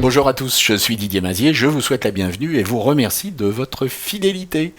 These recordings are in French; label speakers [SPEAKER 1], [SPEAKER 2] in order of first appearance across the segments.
[SPEAKER 1] Bonjour à tous, je suis Didier Mazier, je vous souhaite la bienvenue et vous remercie de votre fidélité.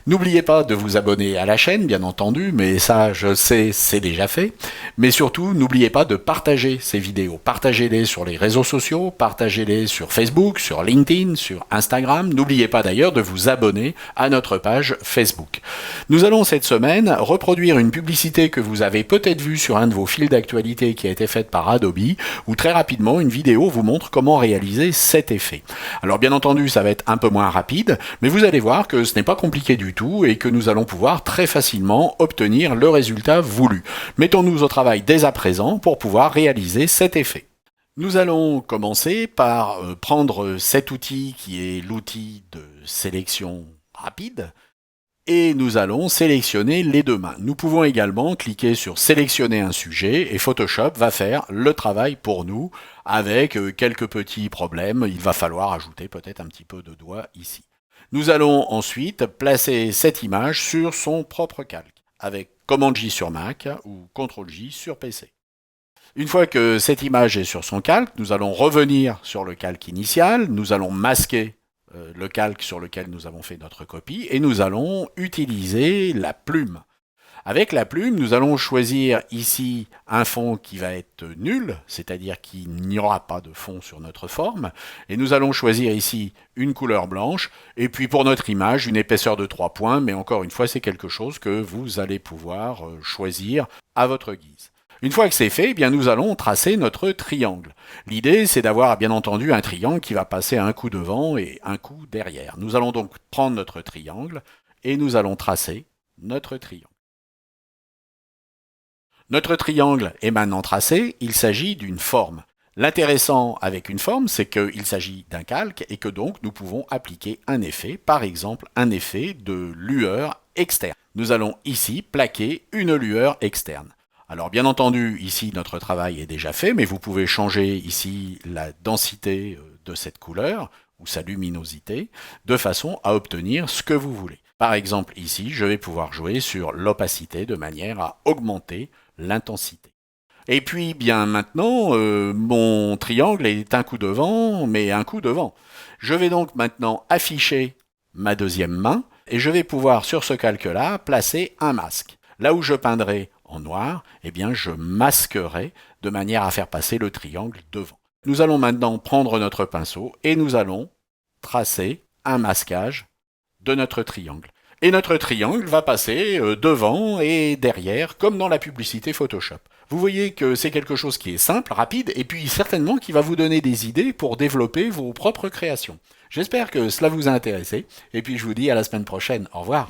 [SPEAKER 1] N'oubliez pas de vous abonner à la chaîne, bien entendu, mais ça, je sais, c'est déjà fait. Mais surtout, n'oubliez pas de partager ces vidéos. Partagez-les sur les réseaux sociaux, partagez-les sur Facebook, sur LinkedIn, sur Instagram. N'oubliez pas d'ailleurs de vous abonner à notre page Facebook. Nous allons cette semaine reproduire une publicité que vous avez peut-être vue sur un de vos fils d'actualité qui a été faite par Adobe, où très rapidement, une vidéo vous montre comment réaliser cet effet. Alors bien entendu, ça va être un peu moins rapide, mais vous allez voir que ce n'est pas compliqué du tout et que nous allons pouvoir très facilement obtenir le résultat voulu. Mettons-nous au travail dès à présent pour pouvoir réaliser cet effet. Nous allons commencer par prendre cet outil qui est l'outil de sélection rapide et nous allons sélectionner les deux mains. Nous pouvons également cliquer sur sélectionner un sujet et Photoshop va faire le travail pour nous avec quelques petits problèmes. Il va falloir ajouter peut-être un petit peu de doigt ici. Nous allons ensuite placer cette image sur son propre calque avec Commande J sur Mac ou Ctrl J sur PC. Une fois que cette image est sur son calque, nous allons revenir sur le calque initial, nous allons masquer le calque sur lequel nous avons fait notre copie et nous allons utiliser la plume. Avec la plume, nous allons choisir ici un fond qui va être nul, c'est-à-dire qu'il n'y aura pas de fond sur notre forme, et nous allons choisir ici une couleur blanche, et puis pour notre image, une épaisseur de 3 points, mais encore une fois, c'est quelque chose que vous allez pouvoir choisir à votre guise. Une fois que c'est fait, eh bien, nous allons tracer notre triangle. L'idée, c'est d'avoir bien entendu un triangle qui va passer un coup devant et un coup derrière. Nous allons donc prendre notre triangle et nous allons tracer notre triangle. Notre triangle est maintenant tracé, il s'agit d'une forme. L'intéressant avec une forme, c'est qu'il s'agit d'un calque et que donc nous pouvons appliquer un effet, par exemple un effet de lueur externe. Nous allons ici plaquer une lueur externe. Alors bien entendu, ici notre travail est déjà fait, mais vous pouvez changer ici la densité de cette couleur ou sa luminosité de façon à obtenir ce que vous voulez. Par exemple ici, je vais pouvoir jouer sur l'opacité de manière à augmenter l'intensité. Et puis bien maintenant, mon triangle est un coup devant, mais un coup devant. Je vais donc maintenant afficher ma deuxième main et je vais pouvoir sur ce calque-là placer un masque. Là où je peindrai en noir, eh bien je masquerai de manière à faire passer le triangle devant. Nous allons maintenant prendre notre pinceau et nous allons tracer un masquage de notre triangle. Et notre triangle va passer devant et derrière, comme dans la publicité Photoshop. Vous voyez que c'est quelque chose qui est simple, rapide, et puis certainement qui va vous donner des idées pour développer vos propres créations. J'espère que cela vous a intéressé, et puis je vous dis à la semaine prochaine. Au revoir.